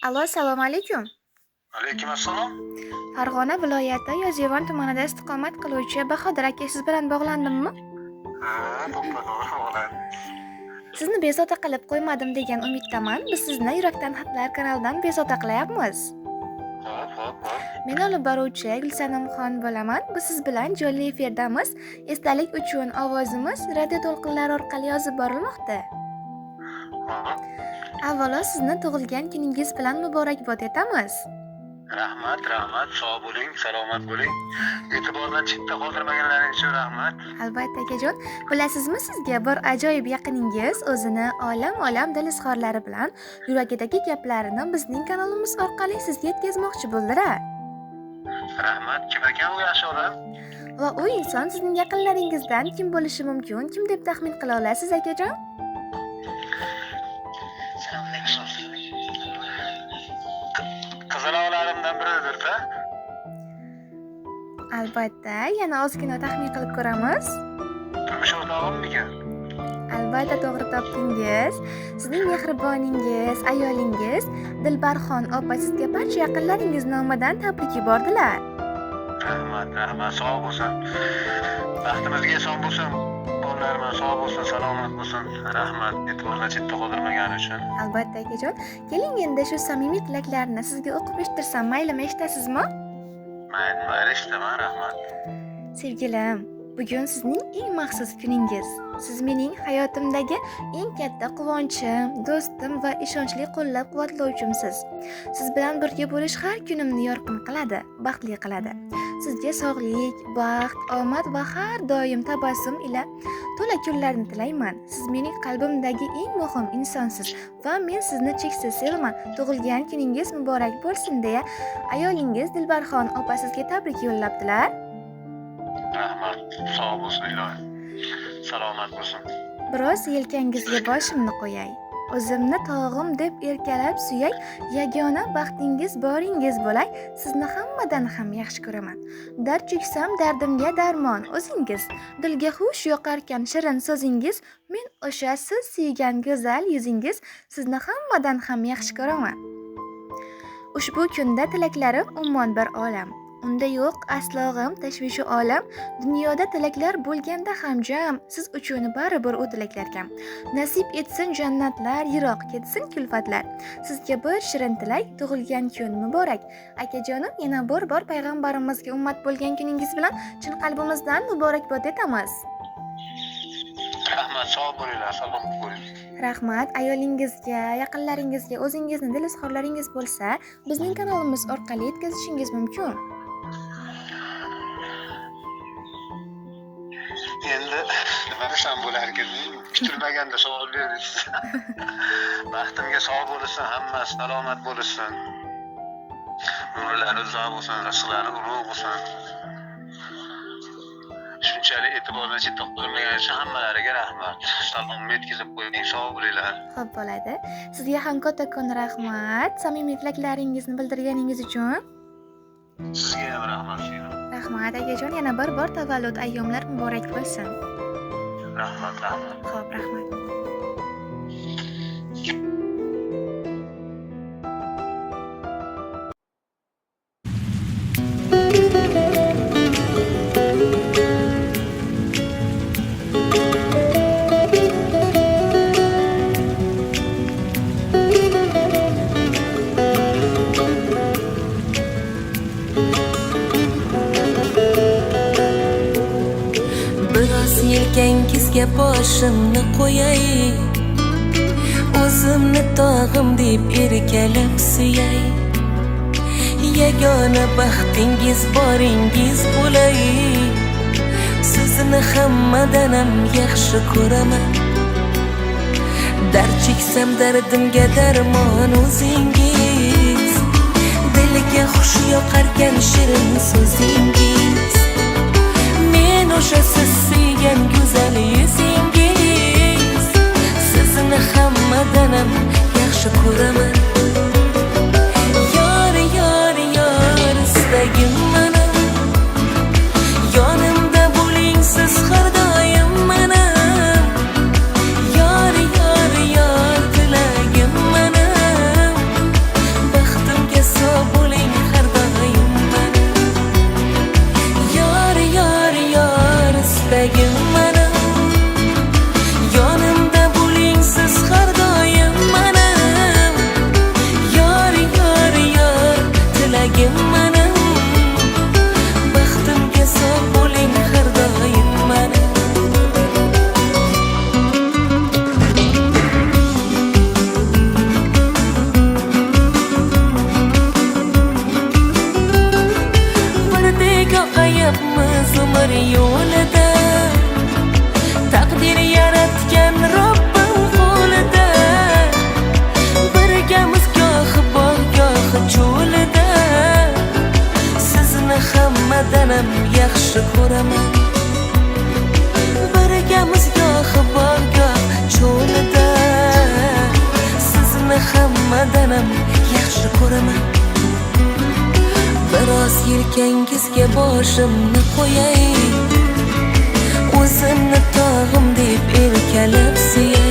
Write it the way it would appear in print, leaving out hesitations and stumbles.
Allo, assalomu alaykum. Alaykum assalom. Farg'ona viloyati Yozyovon tumanida istiqomat qiluvchi Bahodir aka siz bilan bog'landimmi? To'g'ri bo'ladi. Sizni bezovta qilib qo'ymadim degan umiddaman. Biz sizni Yurakdan xatlar kanalidan bezovta qilyapmiz. Hop. Men olib boruvchi Gulsanamxon bo'laman. Biz siz bilan jonli efirdamiz. Esdalik uchun ovozimiz radio to'lqinlari orqali yozib borilmoqda. Avvalo sizni tug'ilgan kuningiz bilan muborakbod etamiz. Rahmat. Sog' bo'ling, salomat bo'ling. E'tibordan chetda qoldirmaganlaringiz uchun rahmat. Albatta akajon, bilasizmi sizga bir ajoyib yaqiningiz o'zini olam dil izhorlari bilan yuragidagi gaplarini bizning kanalimiz orqali sizga yetkazmoqchi bo'ldilar. Rahmat. Kim ekan u yaxshi odam? Va u inson sizning yaqinlaringizdan kim bo'lishi mumkin? Kim deb taxmin qila olasiz akajon? Qizaloqlarimdan biridir-da. Albatta, yana ozgina taxmin qilib ko'ramiz. Turmush o'rtog'immikan? Albatta to'g'ri topdingiz. Sizning mehriboningiz, ayolingiz Dilbarxon opa sizga barcha yaqinlaringiz nomidan tabrik yubordilar. Rahmat. Sog' bo'lsin. Baxtimizga eson bo'lsin. Bolalarim sog' bo'lsin, salomat bo'lsin. Rahmat. E'tibordan chetda qoldirmagani uchun. Albatta akajon, keling endi shu samimiy tilaklarni sizga o'qib eshittirsam maylimi, eshitasizmi? Mayli, eshitaman, rahmat. Sevgilim, bugun sizning eng maxsus kuningiz. Siz mening hayotimdagi eng katta quvonchim, do'stim va ishonchli qo'llab-quvvatlovchimsiz. Siz bilan birga bo'lish har kunimni yorqin qiladi, baxtli qiladi. Sizga sog'lik, baxt, omad va har doim tabassum ila to'la kunlarni tilayman. Siz mening qalbimdagi eng muhim insonsiz va men sizni cheksiz sevaman. Tug'ilgan kuningiz muborak bo'lsin deya ayolingiz Dilbarxon opa sizga tabrik yo'llabdilar. Rahmat. Sog' bo'lsin ilohim. Salomat bo'lsin. Biroz yelkangizga boshimni qo'yay. O'zimni tog'im deb erkalab suyay, yagona baxtingiz boringiz bo'lay. Sizni hammadan ham yaxshi ko'raman. Dard cheksam dardimga darmon o'zingiz. Dilga xush yoqarkan shirin so'zingiz. Men o'sha siz suygan go'zal yuzingiz. Sizni hammadan ham yaxshi ko'raman. Ushbu kunda tilaklarim ummon bir olam. Unda yo'q aslo g'am, tashvishi olam. Dunyoda tilaklar bo'lganda ham jam, siz uchun baribir u tilaklar kam. Nasib etsin jannatlar, yiroq ketsin kulfatlar. Sizga bir shirin tilak, tug'ilgan kun muborak. Akajonim, yana bir bor payg'ambarimizga ummat bo'lgan kuningiz bilan chin qalbimizdan muborakbod etamiz. Rahmat, sog' bo'linglar, salomat bo'ling. Rahmat, ayolingizga, yaqinlaringizga o'zingizni dil izhorlaringiz bo'lsa, bizning kanalimiz orqali yetkazishingiz mumkin. Endi nima desam bo'larkan? Kutilmaganda savol berdingiz. Baxtimga sog' bo'lsin, hammasi salomat bo'lsin. Umrlari uzoq bo'lsin, rizqlari ulug' bo'lsin. Shunchalik e'tibordan chetda qoldirmagani uchun hammalariga rahmat. Salomni yetkazib qo'ying, sog' bo'linglar. Xo'p bo'ladi. Sizga ham kattakon rahmat, samimiy tilaklaringizni bildirganingiz uchun. Sizga ham rahmat. Rahmat akajon, yana bir bor tavallud ayyomlar muborak bo'lsin. Rahmat. Xo'p, rahmat. Yelkangizga boshimni qo'yay, o'zimni tog'im deb erkalab suyay, yagona baxtingiz boringiz bo'lay. Sizni hammadan ham yaxshi ko'raman. Dard cheksam dardimga darmon o'zingiz. Dilga xush yoqarkan shirin so'zingiz. Men o'sha siz suygan go'zal yuzingiz. Sizni hammadan ham yaxshi ko'raman. Yor, istagim mana. Yonimda bo'ling siz har doim mana. Yor, tilagim mana. hammadan ham yaxshi ko'raman. Birgamiz gohi bor goh cho'lida, sizni hammadan ham yaxshi ko'raman. Biroz yelkangizga boshimni qo'yay, o'zimni tog'im deb erkalab suyay.